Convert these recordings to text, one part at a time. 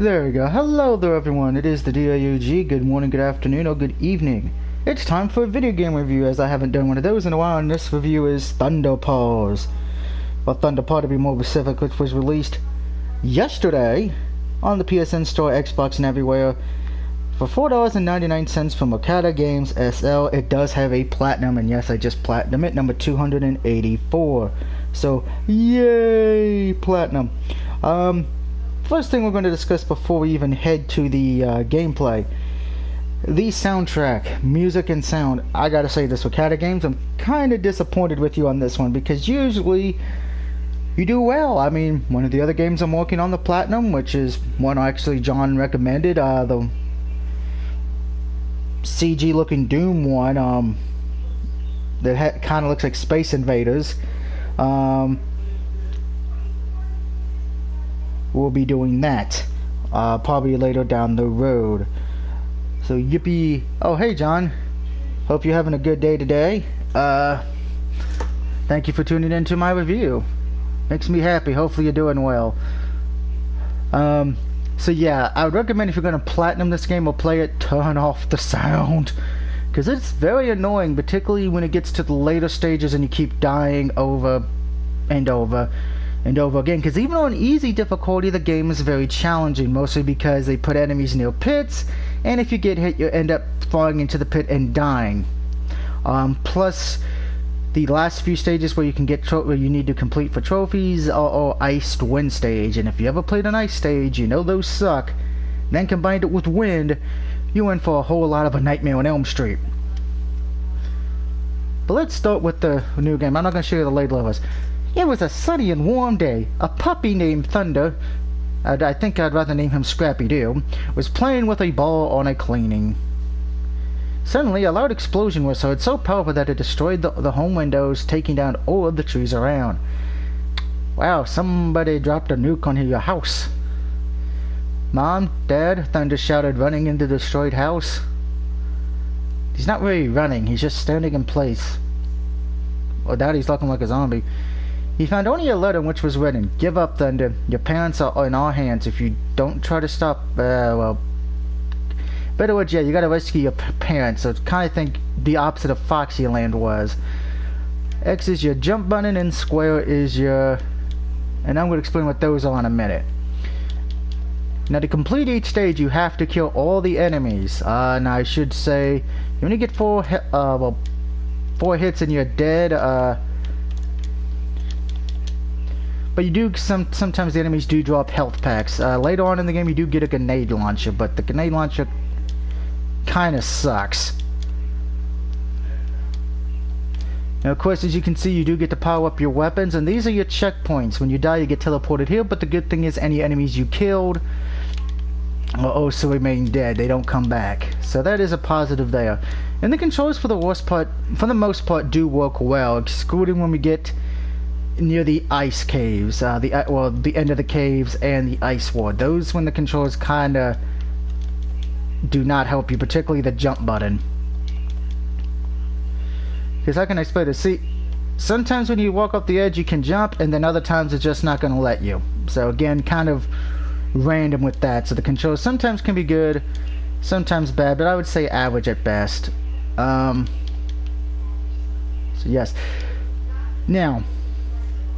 There we go. Hello there everyone, it is the DIUG. Good morning, good afternoon, or good evening. It's time for a video game review, as I haven't done one of those in a while, and this review is Thunder Paws. Well, Thunder Paw to be more specific, which was released yesterday on the PSN Store, Xbox, and everywhere for $4.99 from Okada Games SL. It does have a platinum, and yes, I just platinum it, number 284. So, yay, platinum. First thing we're going to discuss before we even head to the gameplay, the soundtrack, music and sound. I gotta say this, with Okada Games, I'm kind of disappointed with you on this one, because usually you do well. I mean, one of the other games I'm working on, the Platinum, which is one actually John recommended, the CG looking Doom one, that kind of looks like Space Invaders. We'll be doing that probably later down the road. So yippee. Oh, hey John, hope you're having a good day today. Thank you for tuning in to my review. Makes me happy. Hopefully you're doing well. So yeah, I would recommend, if you're going to platinum this game or play it, turn off the sound, because it's very annoying, particularly when it gets to the later stages and you keep dying over and over and over again. Because even on easy difficulty, the game is very challenging, mostly because they put enemies near pits, and if you get hit, you end up falling into the pit and dying. Plus the last few stages where you can get where you need to complete for trophies are iced wind stage, and if you ever played an ice stage, you know those suck. Then combined it with wind, you in for a whole lot of A Nightmare on Elm Street. But let's start with the new game. I'm not going to show you the later levels. It was a sunny and warm day. A puppy named Thunder, I think I'd rather name him Scrappy Doo, was playing with a ball on a cleaning. Suddenly, a loud explosion was heard, so powerful that it destroyed the home windows, taking down all of the trees around. Wow, somebody dropped a nuke on your house. Mom, Dad, Thunder shouted, running into the destroyed house. He's not really running, he's just standing in place. Well, Daddy's looking like a zombie. He found only a letter in which was written, "Give up, Thunder. Your parents are in our hands. If you don't try to stop, well, better words, yeah, you gotta rescue your parents." So it's kind of think the opposite of Foxyland was. X is your jump button, and square is your... and I'm going to explain what those are in a minute. Now, to complete each stage, you have to kill all the enemies. And I should say, you only get 4 hits and you're dead. But you do, sometimes the enemies do drop health packs. Later on in the game, you do get a grenade launcher, but the grenade launcher kind of sucks. Now, of course, as you can see, you do get to power up your weapons, and these are your checkpoints. When you die, you get teleported here, but the good thing is any enemies you killed will also remain dead. They don't come back. So that is a positive there. And the controls, for the most part, do work well, excluding when we get near the ice caves, the end of the caves and the ice ward. Those, when the controls kinda do not help you, particularly the jump button. Because how can I explain it? See, sometimes when you walk off the edge you can jump, and then other times it's just not going to let you. So again, kind of random with that. So the controls sometimes can be good, sometimes bad, but I would say average at best. So yes. Now,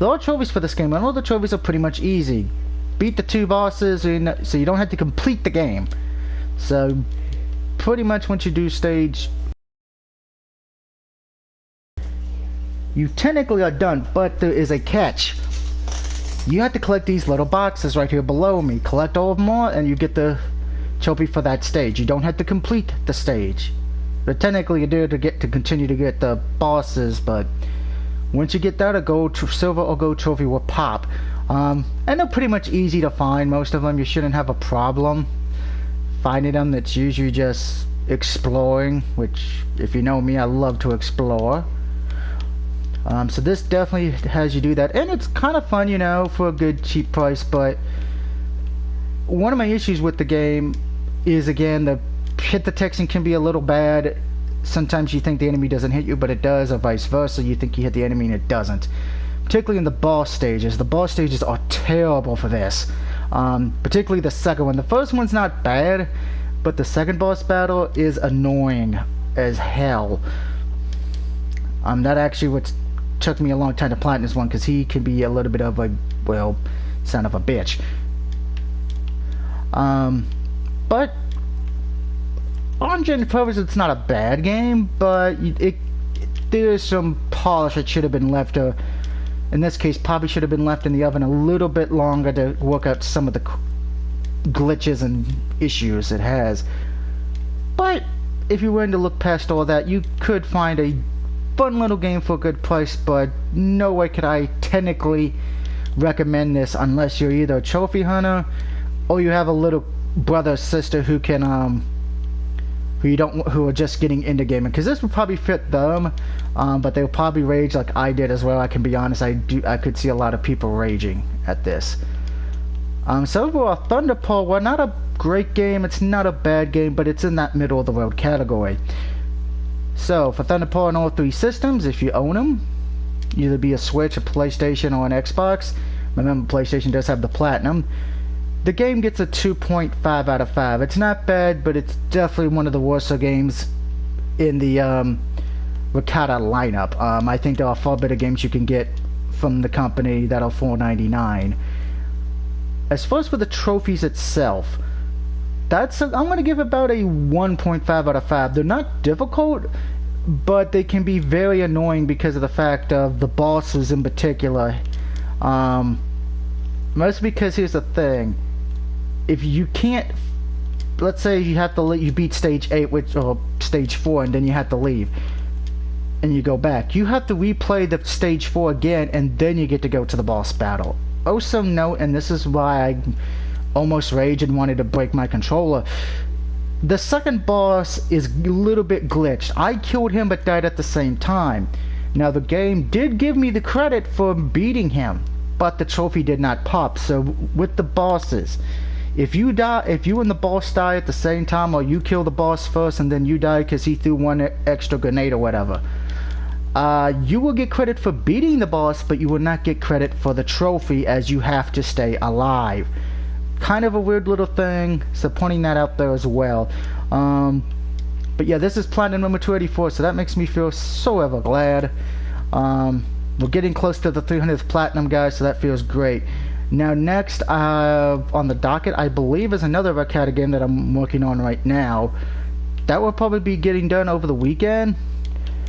there are trophies for this game, and all the trophies are pretty much easy. Beat the 2 bosses, so you don't have to complete the game. So, pretty much once you do stage, you technically are done, but there is a catch. You have to collect these little boxes right here below me. Collect all of them all, and you get the trophy for that stage. You don't have to complete the stage. But technically you do to continue to get the bosses, but once you get that, a gold, silver or gold trophy will pop. And they're pretty much easy to find. Most of them you shouldn't have a problem finding them. That's usually just exploring, which, if you know me, I love to explore. So this definitely has you do that, and it's kind of fun, you know, for a good cheap price. But one of my issues with the game is, again, the hit detection can be a little bad. Sometimes you think the enemy doesn't hit you, but it does, or vice versa. You think you hit the enemy and it doesn't. Particularly in the boss stages. The boss stages are terrible for this. Particularly the second one. The first one's not bad, but the second boss battle is annoying as hell. That actually what took me a long time to platinum this one, because he can be a little bit of a, well, son of a bitch. But on general purpose, it's not a bad game, but there's some polish that should have been left, in this case probably should have been left in the oven a little bit longer to work out some of the glitches and issues it has. But if you're willing to look past all that, you could find a fun little game for a good price, but no way could I technically recommend this unless you're either a trophy hunter or you have a little brother or sister who can who are just getting into gaming, because this would probably fit them, but they'll probably rage like I did as well. I can be honest, I could see a lot of people raging at this. So overall, Thunder Paw, well, not a great game, it's not a bad game, but it's in that middle of the road category. So for Thunder Paw on all three systems, if you own them, either be a Switch, a PlayStation, or an Xbox. Remember, PlayStation does have the Platinum. The game gets a 2.5 out of 5. It's not bad, but it's definitely one of the worst games in the Ricotta lineup. I think there are far better games you can get from the company that are $4.99. As far as for the trophies itself, I'm going to give about a 1.5 out of 5. They're not difficult, but they can be very annoying because of the fact of the bosses in particular. Mostly because here's the thing. If you can't, let's say you have to you beat stage 8 or stage 4 and then you have to leave and you go back, you have to replay the stage 4 again and then you get to go to the boss battle. Also note, and this is why I almost raged and wanted to break my controller, the second boss is a little bit glitched. I killed him but died at the same time. Now the game did give me the credit for beating him, but the trophy did not pop. So with the bosses, if you and the boss die at the same time, or you kill the boss first and then you die because he threw one extra grenade or whatever, you will get credit for beating the boss, but you will not get credit for the trophy, as you have to stay alive. Kind of a weird little thing, so pointing that out there as well. But yeah, this is platinum number 284, so that makes me feel so ever glad. We're getting close to the 300th platinum, guys, so that feels great. Now next on the docket, I believe, is another Ricotta game that I'm working on right now. That will probably be getting done over the weekend.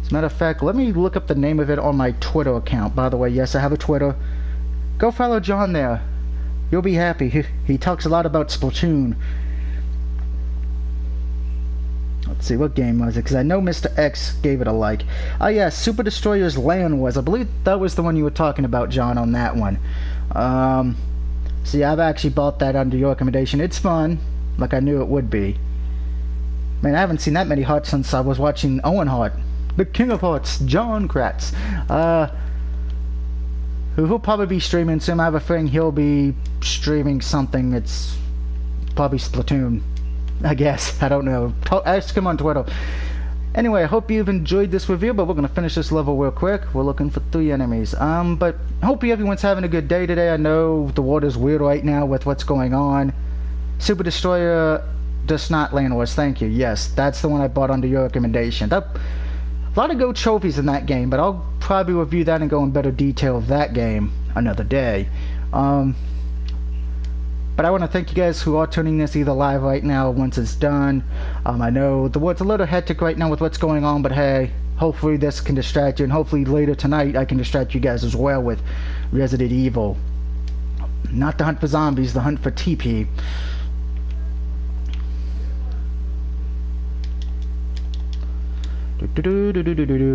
As a matter of fact, let me look up the name of it on my Twitter account. By the way, yes, I have a Twitter. Go follow John there. You'll be happy. He talks a lot about Splatoon. Let's see, what game was it? Because I know Mr. X gave it a like. Oh yeah, Super Destroyer's Land Wars. I believe that was the one you were talking about, John, on that one. See, I've actually bought that under your recommendation. It's fun, like I knew it would be. Man, I haven't seen that many hearts since I was watching Owen Hart, the King of Hearts, John Kratz. Who'll probably be streaming soon. I have a feeling he'll be streaming something. It's probably Splatoon, I guess. I don't know. Ask him on Twitter. Anyway, I hope you've enjoyed this review, but we're going to finish this level real quick. We're looking for 3 enemies. But hopefully everyone's having a good day today. I know the water's weird right now with what's going on. Super Destroyer does not Land Wars. Thank you. Yes, that's the one I bought under your recommendation. A lot of gold trophies in that game, but I'll probably review that and go in better detail of that game another day. But I want to thank you guys who are tuning this either live right now or once it's done. I know the world's a little hectic right now with what's going on, but hey, hopefully this can distract you, and hopefully later tonight I can distract you guys as well with Resident Evil. Not the hunt for zombies, the hunt for TP.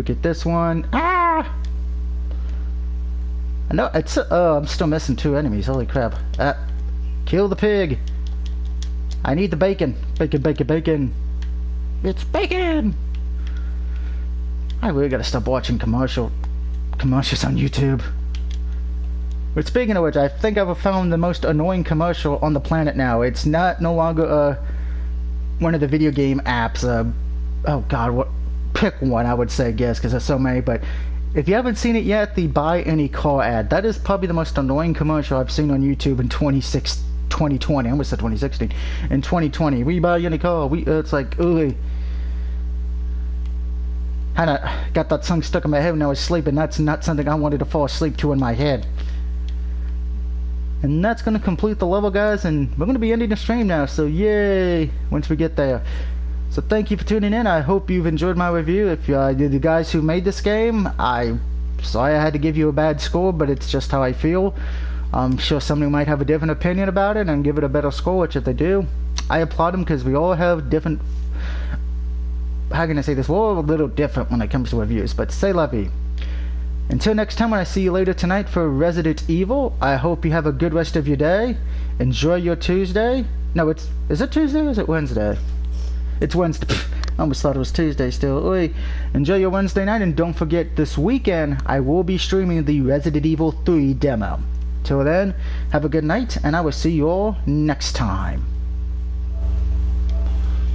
Get this one. Ah! I know it's. I'm still missing 2 enemies. Holy crap! Kill the pig. I need the bacon. Bacon, bacon, bacon. It's bacon. I really gotta stop watching commercials on YouTube. But speaking of which, I think I've found the most annoying commercial on the planet now. It's no longer one of the video game apps. Oh God, what? Pick one, I would say, guess, because there's so many. But if you haven't seen it yet, the buy any car ad. That is probably the most annoying commercial I've seen on YouTube in 2016. 2020. I almost said 2016. In 2020, we buy any car. It's like, ooh. I got that song stuck in my head when I was sleeping. That's not something I wanted to fall asleep to in my head. And that's going to complete the level, guys, and we're going to be ending the stream now, so yay, once we get there. So thank you for tuning in. I hope you've enjoyed my review. If you're the guys who made this game, I'm sorry I had to give you a bad score, but it's just how I feel. I'm sure somebody might have a different opinion about it and give it a better score, which if they do, I applaud them, because we all have different... How can I say this? We're all a little different when it comes to reviews, but say la vie. Until next time, when I see you later tonight for Resident Evil, I hope you have a good rest of your day. Enjoy your Tuesday. No, is it Tuesday or is it Wednesday? It's Wednesday. I almost thought it was Tuesday still. Oy. Enjoy your Wednesday night, and don't forget, this weekend, I will be streaming the Resident Evil 3 demo. Till then, have a good night, and I will see you all next time.